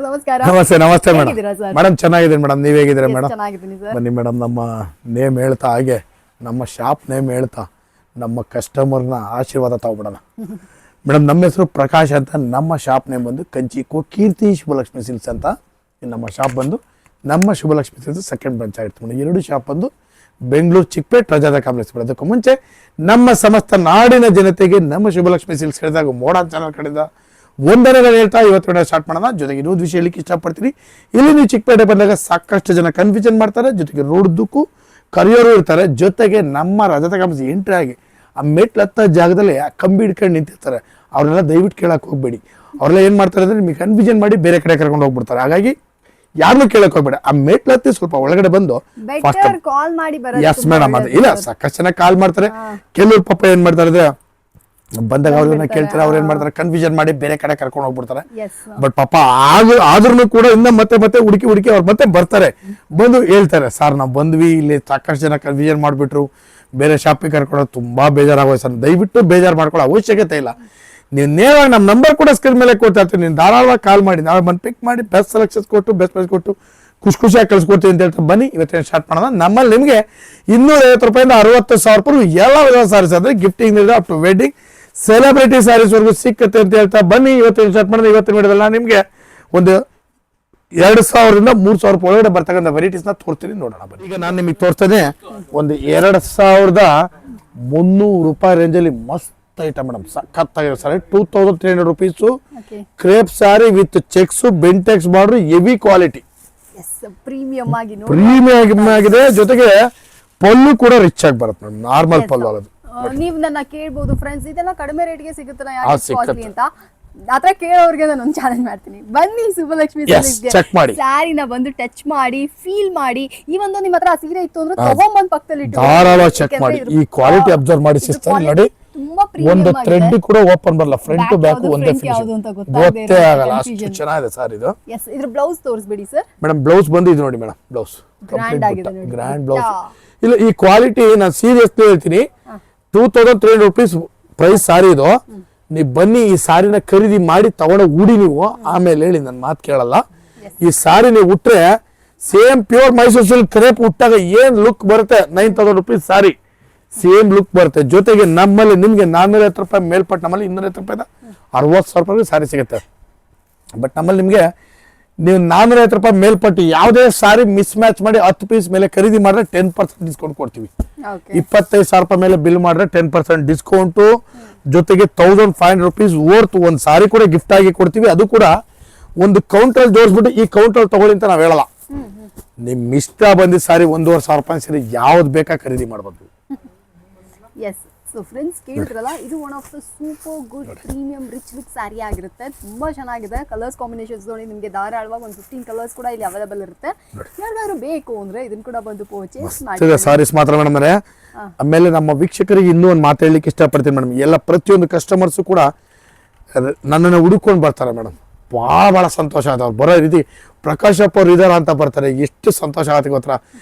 ನಮಸ್ಕಾರ. ನಮಸ್ತೆ ಮೇಡಮ್. ಹೇಗಿದ್ದೀರಾ ಸರ್? ಮೇಡಮ್ ಚೆನ್ನಾಗಿದ್ದೀನಿ ಮೇಡಮ್, ನೀವ್ ಹೇಗಿದ್ದೀರಾ ಮೇಡಮ್? ಚೆನ್ನಾಗಿದ್ದೀನಿ ಸರ್. ಬನ್ನಿ ಮೇಡಮ್, ನಮ್ಮ ನೇಮ್ ಹೇಳ್ತಾ ಹಾಗೆ ನಮ್ಮ ಶಾಪ್ ನೇಮ್ ಹೇಳ್ತಾ ನಮ್ಮ ಕಸ್ಟಮರ್ನ ಆಶೀರ್ವಾದ ತಗೊಬಿಡೋಣ. ಮೇಡಮ್ ನಮ್ಮ ಹೆಸರು ಪ್ರಕಾಶ್ ಅಂತ, ನಮ್ಮ ಶಾಪ್ ನೇಮ್ ಬಂದು ಕಂಚಿಕೋ ಕೀರ್ತಿ ಶುಭಲಕ್ಷ್ಮಿ ಸಿಲ್ಕ್ಸ್ ಅಂತ. ನಮ್ಮ ಶಾಪ್ ಬಂದು ನಮ್ಮ ಶುಭಲಕ್ಷ್ಮಿ ಸಿಲ್ಕ್ಸ್ ಸೆಕೆಂಡ್ ಬ್ರಾಂಚ್ ಆಗಿತ್ತು ಮೇಡಮ್. ಎರಡು ಶಾಪ್ ಬಂದು ಬೆಂಗಳೂರು ಚಿಕ್ಕಪೇಟೆ ರಜಾದ ಕಾಂಪ್ಲೆಕ್ಸ್. ಅದಕ್ಕೂ ಮುಂಚೆ ನಮ್ಮ ಸಮಸ್ತ ನಾಡಿನ ಜನತೆಗೆ ನಮ್ಮ ಶುಭಲಕ್ಷ್ಮಿ ಸಿಲ್ಕ್ಸ್ ಕಡೆದಾಗ ಮೋಡನ್ ಚಾನಲ್ ಕಡೆಯಿಂದ ಒಂದನೇ ಹೇಳ್ತಾ ಇವತ್ತು ವಿಡಿಯೋ ಸ್ಟಾರ್ಟ್ ಮಾಡೋಣ. ಜೊತೆಗೆ ಇನ್ನೊಂದು ವಿಷಯ ಹೇಳಿಕ್ಕೆ ಇಷ್ಟಪಡ್ತೀನಿ. ಇಲ್ಲಿ ನೀವು ಚಿಕ್ಕಪೇಟೆ ಬಂದಾಗ ಸಾಕಷ್ಟು ಜನ ಕನ್ಫ್ಯೂಷನ್ ಮಾಡ್ತಾರೆ, ಜೊತೆಗೆ ರೋಡ್ದಕ್ಕೂ ಕರಿಯೋರು ಇರ್ತಾರೆ. ಜೊತೆಗೆ ನಮ್ಮ ರಜತ ಕಾಂಪ್ಲೆಕ್ಸ್ ಎಂಟ್ರಿ ಆಗಿ ಆ ಮೆಟ್ಲು ಹತ್ತ ಜಾಗದಲ್ಲಿ ಕಂಬಿ ಹಿಡ್ಕೊಂಡು ನಿಂತಿರ್ತಾರೆ. ಅವ್ರನ್ನೆಲ್ಲ ದಯವಿಟ್ಟು ಕೇಳಕ್ಕೆ ಹೋಗ್ಬೇಡಿ. ಅವ್ರೆಲ್ಲ ಏನು ಮಾಡ್ತಾರೆ ಅಂದರೆ ನಿಮಗೆ ಕನ್ಫ್ಯೂಷನ್ ಮಾಡಿ ಬೇರೆ ಕಡೆ ಕರ್ಕೊಂಡು ಹೋಗ್ಬಿಡ್ತಾರೆ. ಹಾಗಾಗಿ ಯಾರನ್ನೂ ಕೇಳಕ್ಕೆ ಹೋಗ್ಬೇಡಿ. ಆ ಮೆಟ್ಲು ಹತ್ತಿ ಸ್ವಲ್ಪ ಒಳಗಡೆ ಬಂದು ಕಾಲ್ ಮಾಡಿ ಎಸ್ ಮೇಡಮ್, ಅದು ಇಲ್ಲ ಸಾಕಷ್ಟು ಜನ ಕಾಲ್ ಮಾಡ್ತಾರೆ. ಕೆಲವ್ರು ಪಾಪ ಏನ್ ಮಾಡ್ತಾರೆ ಅಂದ್ರೆ ಬಂದಾಗ ಅವ್ರನ್ನ ಕೇಳ್ತಾರೆ, ಅವ್ರು ಏನ್ ಮಾಡ್ತಾರೆ ಕನ್ಫ್ಯೂಷನ್ ಮಾಡಿ ಬೇರೆ ಕಡೆ ಕರ್ಕೊಂಡು ಹೋಗ್ಬಿಡ್ತಾರೆ. ಬಟ್ ಪಾಪ ಆದ್ರೂ ಕೂಡ ಇನ್ನ ಮತ್ತೆ ಹುಡುಕಿ ಅವ್ರು ಮತ್ತೆ ಬರ್ತಾರೆ, ಬಂದು ಹೇಳ್ತಾರೆ ಸರ್ ನಾವು ಬಂದ್ವಿ, ಇಲ್ಲಿ ಸಾಕಷ್ಟು ಜನ ಕನ್ಫ್ಯೂಷನ್ ಮಾಡ್ಬಿಟ್ರು, ಬೇರೆ ಶಾಪಿಗೆ ಕರ್ಕೊಂಡು ತುಂಬಾ ಬೇಜಾರಾಗೋಯ್ತು ಸರ್. ದಯವಿಟ್ಟು ಬೇಜಾರು ಮಾಡ್ಕೊಳ್ಳೋ ಅವಶ್ಯಕತೆ ಇಲ್ಲ. ನೀವು ನೇರವಾಗಿ ನಮ್ಮ ನಂಬರ್ ಕೂಡ ಸ್ಕ್ರೀನ್ ಮೇಲೆ ಕೊಡ್ತಾ ಇರ್ತೀವಿ, ನೀವು ಧಾರಾಳವಾಗಿ ಕಾಲ್ ಮಾಡಿ, ನಾವೇ ಬಂದು ಪಿಕ್ ಮಾಡಿ ಬೆಸ್ಟ್ ಸೆಲೆಕ್ಷನ್ಸ್ ಕೊಟ್ಟು ಬೆಸ್ಟ್ ಪ್ರೈಸ್ ಕೊಟ್ಟು ಖುಷಿಯಾಗಿ ಕಳ್ಸಿಕೊಡ್ತೀವಿ ಅಂತ ಹೇಳ್ತಾ ಬನ್ನಿ ಇವತ್ತೇನು ಸ್ಟಾರ್ಟ್ ಮಾಡೋಣ. ನಮ್ಮಲ್ಲಿ ನಿಮಗೆ 250 ರೂಪಾಯಿಂದ 60,000 ರೂಪಾಯಿ ಎಲ್ಲ ವಿಧದ ಸ್ಯಾರೀಸ್ ಅಂದ್ರೆ gifting up to wedding celebrity sarees ವರೆಗೂ ಸಿಕ್ಕತ್ತೆ ಅಂತ ಹೇಳ್ತಾ ಬನ್ನಿ ಇವತ್ತೇನು ಸ್ಟಾರ್ಟ್ ಮಾಡೋಣ. ಇವತ್ತಿನ ವಿಡಿಯೋದಲ್ಲಿ ನಿಮಗೆ ಒಂದು 2,000ರಿಂದ 3,000 ರೂಪಾಯಿ ಒಳಗಡೆ ಬರ್ತಕ್ಕಂಥ ವೆರೈಟೀಸ್ನ ತೋರ್ತೀನಿ, ನೋಡೋಣ ಬನ್ನಿ. ಈಗ ನಾನು ನಿಮಗೆ ತೋರಿಸ್ತೇನೆ ಒಂದು 2,300 ರೂಪಾಯಿ ರೇಂಜಲ್ಲಿ ಮಸ್ತ್ ಐಟಮ್ ಮೇಡಮ್, ಸಖತ್ತಾಗಿರೋ sari. 2,300 rupees crepe sari with checks Bentex border, heavy quality, premium ಆಗಿದೆ. ಜೊತೆಗೆ ಪಲ್ಲು ಕೂಡ ರಿಚ್ ಆಗಿ ಬರುತ್ತೆ ಮೇಡಮ್, ನಾರ್ಮಲ್ ಪಲ್ಲು ಆಗೋದು. ನೀವು ನನ್ನ ಕೇಳ್ಬೋದು ಫ್ರೆಂಡ್ಸ್, ಇದೆಲ್ಲ ಕಡಿಮೆ ರೇಟ್ಗೆ ಸಿಗುತ್ತಲ್ಲ ಯಾಕೆ ಅಂತ. ಆತರ ಕೇಳೋರ್ಗೆ ನಾನು ಒಂದು ಚಾಲೆಂಜ್ ಮಾಡ್ತೀನಿ, ಬನ್ನಿ ಶುಭಲಕ್ಷ್ಮಿ ಚೆಕ್ ಮಾಡಿ, ಸ್ಯಾರಿನ ಬಂದು ಟಚ್ ಮಾಡಿ ಫೀಲ್ ಮಾಡಿ. ಈ ಒಂದು ನಿಮ್ಮ ಹತ್ರ ಸೀರೆ ಇತ್ತು ಅಂದ್ರೆ ತಗೊಂಡ್ಬಂದ್ ಪಕ್ಕದಲ್ಲಿ ಧಾರಾಳ ಚೆಕ್ ಮಾಡಿ, ಈ ಕ್ವಾಲಿಟಿ ಅಬ್ಸರ್ವ್ ಮಾಡಿ ಸಿಸ್ಟರ್ ನೋಡಿ. ಒಂದು ಥ್ರೆಡ್ ಕೂಡ ಓಪನ್ ಬರಲ್ಲ, ಫ್ರಂಟ್ ಟು ಬ್ಯಾಕ್ ಒಂದೇ ಗೊತ್ತೇ ಆಗಲ್ಲ, ಅಷ್ಟು ಚೆನ್ನಾಗಿದೆ ಸರ್ ಇದು. ಇದ್ರ ಬ್ಲೌಸ್ ತೋರಿಸ್ಬಿಡಿ ಸರ್. ಮೇಡಮ್ ಬ್ಲೌಸ್ ಬಂದು ಇದು ನೋಡಿ ಮೇಡಮ್, ಬ್ಲೌಸ್ ಗ್ರ್ಯಾಂಡ್ ಬ್ಲೌಸ್. ಇಲ್ಲ ಈ ಕ್ವಾಲಿಟಿ ನಾನು ಸೀರಿಯಸ್ಲಿ ಹೇಳ್ತೀನಿ, 2,300 ರೂಪೀಸ್ ಪ್ರೈಸ್ ಸಾರಿ ಇದು. ನೀವು ಬನ್ನಿ ಈ ಸಾರಿನ ಖರೀದಿ ಮಾಡಿ ತಗೊಂಡ ಉಡಿ ನೀವು, ಆಮೇಲೆ ಹೇಳಿ ನನ್ನ ಮಾತು ಕೇಳಲ್ಲ. ಈ ಸಾರಿ ನೀವು ಉಟ್ರೆ same pure Mysore silk crepe ಉಟ್ಟಾಗ ಏನ್ ಲುಕ್ ಬರುತ್ತೆ, 9,000 ರೂಪೀಸ್ ಸಾರಿ ಸೇಮ್ ಲುಕ್ ಬರುತ್ತೆ. ಜೊತೆಗೆ ನಮ್ಮಲ್ಲಿ ನಿಮ್ಗೆ 450 ರೂಪಾಯಿ ಮೇಲ್ಪಟ್ಟು, ನಮ್ಮಲ್ಲಿ 250 ರೂಪಾಯಿದ 60,000 ರೂಪಾಯಿ ಸಾರಿ ಸಿಗುತ್ತೆ. ಬಟ್ ನಮ್ಮಲ್ಲಿ ನಿಮ್ಗೆ ನೀವು 450 ರೂಪಾಯಿ ಮೇಲ್ಪಟ್ಟು ಯಾವುದೇ ಸಾರಿ ಮಿಸ್ ಮ್ಯಾಚ್ ಮಾಡಿ 10 ಪೀಸ್ ಮೇಲೆ ಖರೀದಿ ಮಾಡಿದ್ರೆ 10% ಡಿಸ್ಕೌಂಟ್ ಕೊಡ್ತೀವಿ. 25,000 ರೂಪಾಯಿ ಮೇಲೆ ಬಿಲ್ ಮಾಡಿದ್ರೆ 10% ಡಿಸ್ಕೌಂಟು. ಜೊತೆಗೆ 1,500 ರೂಪೀಸ್ ವರ್ತ್ ಒಂದು ಸಾರಿ ಕೂಡ ಗಿಫ್ಟ್ ಆಗಿ ಕೊಡ್ತೀವಿ. ಅದು ಕೂಡ ಒಂದು ಕೌಂಟರ್ ಜೋಡಿಸ್ಬಿಟ್ಟು ಈ ಕೌಂಟರ್ ತಗೊಳ್ಳಿ ಅಂತ ನಾವು ಹೇಳಲ್ಲ. ನಿಮ್ ಇಷ್ಟ ಬಂದಿದ್ದ ಸಾರಿ 1,500 ರೂಪಾಯಿ ಸರಿ ಯಾವ್ದು ಬೇಕಾ ಖರೀದಿ ಮಾಡ್ಬೋದು. ಎಸ್, ಸೊ ಫ್ರೆಂಡ್ಸ್ ಕೇಳಿದ್ರಲ್ಲ, ಇದು one of the super good premium rich look sari ಆಗಿರುತ್ತೆ. ತುಂಬಾ ಚೆನ್ನಾಗಿದೆ. ಕಲರ್ಸ್ ಕಾಂಬಿನೇಷನ್ಸ್ ನೋಡಿ ನಿಮಗೆ ಧಾರಾಳವಾಗಿ ಒಂದು 15 ಕಲರ್ಸ್ ಕೂಡ ಇಲ್ಲಿ ಅವೈಲೇಬಲ್ ಇರುತ್ತೆ. ಯಾರಿಗಾದ್ರು ಬೇಕು ಅಂದ್ರೆ ಇದನ್ನ ಕೂಡ ಬಂದು ಪರ್ಚೇಸ್ ಮಾಡಿ. ಸಾರೀಸ್ ಮಾತ್ರ ಮೇಡಮ್. ಆಮೇಲೆ ನಮ್ಮ ವೀಕ್ಷಕರಿಗೆ ಇನ್ನೂ ಒಂದು ಮಾತು ಹೇಳಲಿಕ್ಕೆ ಇಷ್ಟಪಡ್ತೀನಿ ಮೇಡಮ್. ಎಲ್ಲ ಪ್ರತಿಯೊಂದು ಕಸ್ಟಮರ್ಸು ಕೂಡ ನನ್ನನ್ನು ಹುಡುಕೊಂಡು ಬರ್ತಾರೆ ಮೇಡಮ್. ಭಾಳ ಸಂತೋಷ ಆಗುತ್ತೆ. ಅವ್ರು ಬರೋ ರೀತಿ ಪ್ರಕಾಶಪ್ಪ ಅವ್ರು ಇದಾರ ಅಂತ ಬರ್ತಾರೆ, ಎಷ್ಟು ಸಂತೋಷ ಆಗುತ್ತೆ ಗೊತ್ತರ.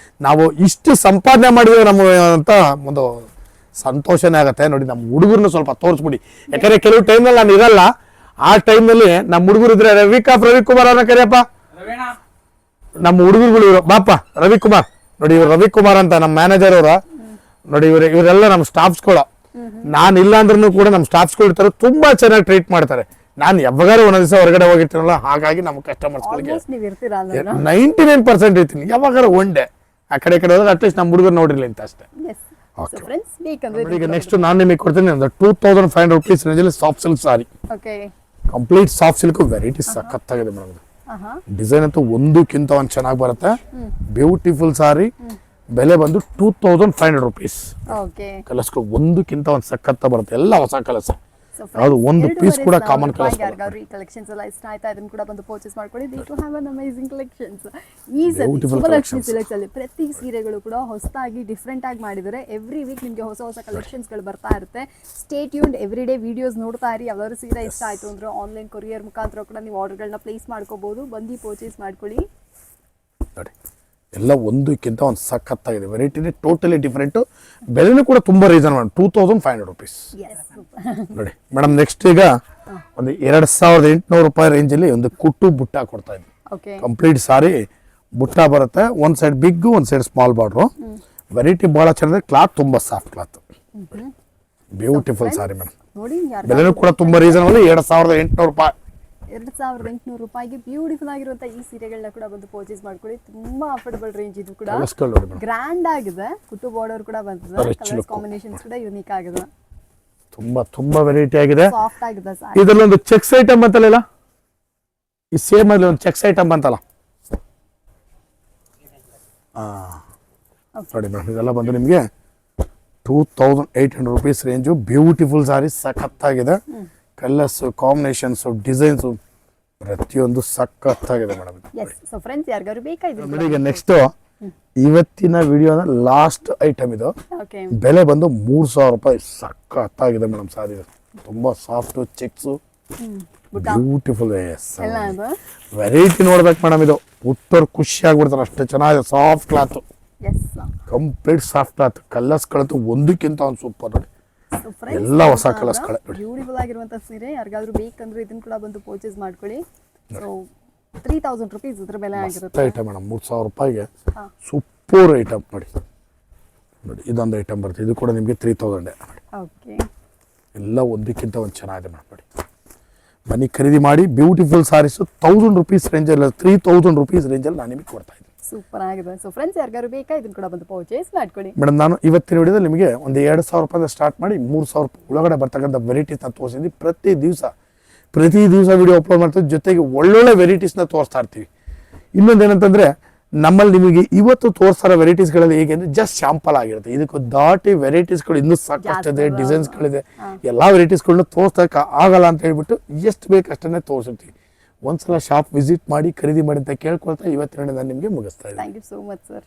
ನಾವು ಇಷ್ಟು ಸಂಪಾದನೆ ಮಾಡಿದ್ರೆ ನಮ್ಮ ಅಂತ ಒಂದು ಸಂತೋಷನೇ ಆಗುತ್ತೆ ನೋಡಿ. ನಮ್ಮ ಹುಡುಗರನ್ನ ಸ್ವಲ್ಪ ತೋರಿಸ್ಬಿಡಿ, ಯಾಕಂದ್ರೆ ಕೆಲವು ಟೈಮ್ನಲ್ಲಿ ನಾನು ಇರಲ್ಲ. ಆ ಟೈಮ್ನಲ್ಲಿ ನಮ್ಮ ಹುಡುಗರು ಇದ್ರೆ ರವಿಕುಮಾರ್ ಅವ್ರನ್ನ ಕರಿಯಪ್ಪ, ನಮ್ಮ ಹುಡುಗರುಗಳು ಬಾಪ ರವಿಕುಮಾರ್ ನೋಡಿ, ಇವ್ರು ರವಿಕುಮಾರ್ ಅಂತ ನಮ್ಮ ಮ್ಯಾನೇಜರ್ ಅವರ ನೋಡಿ. ಇವರೆಲ್ಲ ನಮ್ಮ ಸ್ಟಾಫ್ಸ್ಗಳು. ನಾನು ಇಲ್ಲ ಅಂದ್ರೂ ಕೂಡ ನಮ್ಮ ಸ್ಟಾಫ್ಸ್ಗಳು ಇರ್ತಾರೆ, ತುಂಬಾ ಚೆನ್ನಾಗಿ ಟ್ರೀಟ್ ಮಾಡ್ತಾರೆ. ನಾನು ಯಾವಾಗಾರು ಒಂದೊಂದು ದಿವಸ ಹೊರಗಡೆ ಹೋಗಿರ್ತೀನಲ್ಲ, ಹಾಗಾಗಿ ನಮ್ಮ ಕಸ್ಟಮರ್ಸ್ಗಳಿಗೆ 99% ಇರ್ತೀನಿ. ಯಾವಾಗಾರು ಒನ್ ಡೇ ಆ ಕಡೆ ಹೋದಾಗ ಅಟ್ಲೀಸ್ಟ್ ನಮ್ಮ ಹುಡುಗರು ನೋಡಿರ್ಲಿ ಅಂತ ಅಷ್ಟೇ. ಈಗ ನೆಕ್ಸ್ಟ್ ನಾನು ನಿಮಗೆ ಕೊಡ್ತೀನಿ ಒಂದು 2,500 ರೂಪೀಸ್ ರೇಂಜಲ್ಲಿ ಸಾಫ್ಟ್ ಸಿಲ್ಕ್ ಸಾರಿ, ಕಂಪ್ಲೀಟ್ ಸಾಫ್ಟ್ ಸಿಲ್ಕ್ ವೆರೈಟಿ ಸಖತ್ತಾಗಿದೆ ಮೇಡಮ್. ಡಿಸೈನ್ ಅಂತೂ ಒಂದಕ್ಕಿಂತ ಒಂದು ಚೆನ್ನಾಗಿ ಬರುತ್ತೆ. ಬ್ಯೂಟಿಫುಲ್ ಸಾರಿ, ಬೆಲೆ ಬಂದು 2,500 ರೂಪೀಸ್. ಕಲರ್ಸ್ ಒಂದಕ್ಕಿಂತ ಒಂದು ಸಖತ್ತ ಬರುತ್ತೆ, ಎಲ್ಲ ಹೊಸ ಕಲರ್ಸ್. ಯಾವುದು ಒಂದು ಪೀಸ್ ಕೂಡ ಕಾಮನ್ ಕಲರ್ಸ್. ಯಾರಿಗಾದ್ರು ಈ ಕಲೆಕ್ಷನ್ಸ್ ಎಲ್ಲ ಇಷ್ಟ ಆಯ್ತಾ ಇದನ್ನ ಕೂಡ ಬಂದು ಪರ್ಚೇಸ್ ಮಾಡ್ಕೊಳ್ಳಿ. They to have an amazing collections. ಈ ಶುಭಲಕ್ಷ್ಮಿ ಸಿಲ್ಕ್ಸ್ ಅಲ್ಲಿ ಪ್ರತಿ ಸೀರೆಗಳು ಕೂಡ ಹೊಸದಾಗಿ ಡಿಫ್ರೆಂಟ್ ಆಗಿ ಮಾಡಿದ್ದಾರೆ. ಎವ್ರಿ ವೀಕ್ ನಿಮಗೆ ಹೊಸ ಕಲೆಕ್ಷನ್ಸ್ ಗಳು ಬರ್ತಾ ಇರುತ್ತೆ. Stay tuned, every day videos ನೋಡ್ತಾ ಇರಿ. ಯಾವ್ದಾದ್ರು ಸೀರೆ ಇಷ್ಟ ಆಯ್ತು ಅಂದ್ರೆ ಆನ್ಲೈನ್ ಕೊರಿಯರ್ ಮುಖಾಂತರ ಕೂಡ ನೀವು ಆರ್ಡರ್ಗಳನ್ನ ಪ್ಲೇಸ್ ಮಾಡ್ಕೋಬಹುದು. ಬಂದು ಪರ್ಚೇಸ್ ಮಾಡ್ಕೊಳ್ಳಿ. ಎಲ್ಲ ಒಂದಕ್ಕಿಂತ ಒಂದು ಸಖತ್ತಾಗಿದೆ, ವೆರೈಟಿನೇ ಟೋಟಲಿ ಡಿಫ್ರೆಂಟ್. ಬೆಲೆನೂ ಕೂಡ ತುಂಬಾ ರೀಸನಬಲ್, 2,500 ರೂಪೀಸ್ ನೋಡಿ ಮೇಡಮ್. ನೆಕ್ಸ್ಟ್ ಈಗ ಒಂದು 2,800 ರೂಪಾಯಿ ರೇಂಜಲ್ಲಿ ಒಂದು ಕುಟ್ಟು ಬುಟ್ಟ ಕೊಡ್ತಾ ಇದ್ವಿ. ಓಕೆ ಕಂಪ್ಲೀಟ್ ಸಾರಿ ಬುಟ್ಟ ಬರುತ್ತೆ, ಒಂದು ಸೈಡ್ ಬಿಗ್ ಒಂದು ಸೈಡ್ ಸ್ಮಾಲ್ ಬಾರ್ಡ್ರು. ವೆರೈಟಿ ಭಾಳ ಚೆನ್ನಾಗಿದೆ, ಕ್ಲಾತ್ ತುಂಬ soft cloth, beautiful sorry madam. ನೋಡಿ ಬೆಲೆನೂ ಕೂಡ ತುಂಬ ರೀಸನಬಲ್, 2800 ರೂಪಾಯಿ. 2800 ರೂಪಾಯಿಗೆ ಬ್ಯೂಟಿಫುಲ್ ಆಗಿರುವಂತ ಈ ಸೀರೆಗಳನ್ನ ಕೂಡ ಬಂದು ಪರ್ಚೇಸ್ ಮಾಡ್ಕೊಳ್ಳಿ. ತುಂಬಾ ಅಫೋರ್ಡಬಲ್ ರೇಂಜ್ ಇದು ಕೂಡ, ಕಲರ್ಸ್ಗಳು ನೋಡಿ ಮೇಡಮ್, ಗ್ರ್ಯಾಂಡ್ ಆಗಿದೆ, ಕುಟ್ಟು ಬಾರ್ಡರ್ ಕೂಡ ಬಂದಿದೆ, ಕಲರ್ಸ್ ಕಾಂಬಿನೇಷನ್ಸ್ ಕೂಡ ಯೂನಿಕ್ ಆಗಿದೆ, ತುಂಬಾ ವೆರೈಟಿ ಆಗಿದೆ. ಸಾಫ್ಟ್ ಆಗಿದೆ ಸರ್. ಇದರಲ್ಲಿ ಒಂದು ಚೆಕ್ಸ್ ಐಟಮ್ ಅಂತಲ್ಲ, ಈ ಸೇಮ್ ಅಲ್ಲಿ ಒಂದು ಚೆಕ್ಸ್ ಐಟಮ್ ಅಂತಲ್ಲ, ನೋಡಿ ಮೇಡಮ್, ಇದೆಲ್ಲ ಬಂದು ನಿಮಗೆ 2800 ರೂಪೀಸ್ ರೇಂಜು. ಬ್ಯೂಟಿಫುಲ್ ಸಾರಿ, ಸಖತ್ತಾಗಿದೆ. ಕಲರ್ಸ್ ಕಾಂಬಿನೇಷನ್ಸು ಡಿಸೈನ್ಸು ಪ್ರತಿಯೊಂದು ಸಖತ್ತಾಗಿದೆ ಮೇಡಮ್. ಸೊ ಫ್ರೆಂಡ್ಸ್ ಯಾರಿಗಾರು ಬೇಕಾಯ್ತು ಮೇಡಮ್ ಈಗ ನೆಕ್ಸ್ಟ್ ಇವತ್ತಿನ ವಿಡಿಯೋನ ಲಾಸ್ಟ್ ಐಟಮ್ ಇದು. ಓಕೆ ಬೆಲೆ ಬಂದು 3000 ರೂಪಾಯಿ. ಸಖತ್ತಾಗಿದೆ ಮೇಡಮ್ ಸಾರಿ, ತುಂಬಾ ಸಾಫ್ಟ್ ಚೆಕ್ಸು, ಬ್ಯೂಟಿಫುಲ್. ಎಲ್ಲ ಅದು ವೆರೈಟಿ ನೋಡ್ಬೇಕು ಮೇಡಮ್, ಇದು ಉಟ್ಟೋರು ಖುಷಿ ಆಗ್ಬಿಡ್ತಾರೆ, ಅಷ್ಟು ಚೆನ್ನಾಗಿದೆ. Soft cloth, yes complete soft cloth. ಕಲರ್ಸ್ಗಳಂತೂ ಒಂದಕ್ಕಿಂತ ಒಂದು ಸೂಪರ್ ನೋಡಿ, ಎಲ್ಲ ಹೊಸ ಕಲರ್ಸ್ಗಳೇ ನೋಡಿ. ಬ್ಯೂಟಿಫುಲ್ ಆಗಿರುವಂತ ಸೀರೆ ಯಾರಿಗಾದ್ರೂ ಬೇಕಂದ್ರೆ ಇದನ್ನ ಕೂಡ ಬಂದು ಪರ್ಚೇಸ್ ಮಾಡ್ಕೊಳ್ಳಿ. ಸೊ 3000 ರೂಪೀಸ್ ಇದ್ರ ಬೆಲೆ ಆಗಿರುತ್ತೆ ಐಟಮ್ ಮೇಡಮ್. 3000 ರೂಪಾಯಿಗೆ ಸೂಪರ್ ಐಟಮ್ ನೋಡಿ. ನೋಡಿ ಇದೊಂದು ಐಟಮ್ ಬರುತ್ತೆ, ಇದು ಕೂಡ ನಿಮಗೆ 3000. ಓಕೆ ಎಲ್ಲ ಒಂದಕ್ಕಿಂತ ಒಂದು ಚೆನ್ನಾಗಿದೆ ಮೇಡಮ್. ನೋಡಿ ಬನ್ನಿ ಖರೀದಿ ಮಾಡಿ. ಬ್ಯೂಟಿಫುಲ್ ಸಾರೀಸು 1000 ರೂಪೀಸ್ ರೇಂಜಲ್ಲಿ, 3000 ರೂಪೀಸ್ ರೇಂಜಲ್ಲಿ ನಾನು ನಿಮಗೆ ಕೊಡ್ತಾ ಇದ್ದೀನಿ. ಸೂಪರ್ ಆಗಿದೆ. ಸೊ ಫ್ರೆಂಡ್ಸ್ ಯಾರಿಗಾರು ಬೇಕಾ ಇದನ್ನ ಕೂಡ ಬಂದು ಪರ್ಚೇಸ್ ಮಾಡ್ಕೊಳ್ಳಿ. ಮೇಡಮ್ ನಾನು ಇವತ್ತಿನ ವಿಡಿಯೋದಲ್ಲಿ ನಿಮಗೆ ಒಂದು 2000 ರೂಪಾಯಿಂದ ಸ್ಟಾರ್ಟ್ ಮಾಡಿ 3000 ರೂಪಾಯಿ ಒಳಗಡೆ ಬರ್ತಕ್ಕಂಥ ವೆರೈಟೀಸ್ನ ತೋರಿಸಿದ್ವಿ. ಪ್ರತಿ ದಿವಸ ವಿಡಿಯೋ ಅಪ್ಲೋಡ್ ಮಾಡ್ತೀವಿ, ಜೊತೆಗೆ ಒಳ್ಳೊಳ್ಳೆ ವೆರೈಟೀಸ್ನ ತೋರಿಸ್ತಾ ಇರ್ತೀವಿ. ಇನ್ನೊಂದು ಏನಂತಂದರೆ ನಮ್ಮಲ್ಲಿ ನಿಮಗೆ ಇವತ್ತು ತೋರಿಸ್ತಾರ ವೆರೈಟೀಸ್ಗಳಲ್ಲಿ ಹೇಗೆ ಅಂದರೆ ಜಸ್ಟ್ ಶಾಂಪಲ್ ಆಗಿರುತ್ತೆ. ಇದಕ್ಕೂ ದಾಟಿ ವೆರೈಟೀಸ್ಗಳು ಇನ್ನೂ ಸಾಕಷ್ಟಿದೆ, ಡಿಸೈನ್ಸ್ಗಳಿದೆ, ಎಲ್ಲ ವೆರೈಟೀಸ್ಗಳನ್ನ ತೋರಿಸೋಕೆ ಆಗಲ್ಲ ಅಂತ ಹೇಳ್ಬಿಟ್ಟು ಎಷ್ಟು ಬೇಕು ಅಷ್ಟನ್ನೇ ತೋರಿಸಿರ್ತೀವಿ. ಒಂದ್ಸಲ ಶಾಪ್ ವಿಸಿಟ್ ಮಾಡಿ ಖರೀದಿ ಮಾಡಿ ಅಂತ ಕೇಳ್ಕೊಳ್ತಾ ಇವತ್ತಿನ ನಾನು ನಿಮಗೆ ಮುಗಿಸ್ತಾ ಇದ್ದೀನಿ. Thank you so much sir.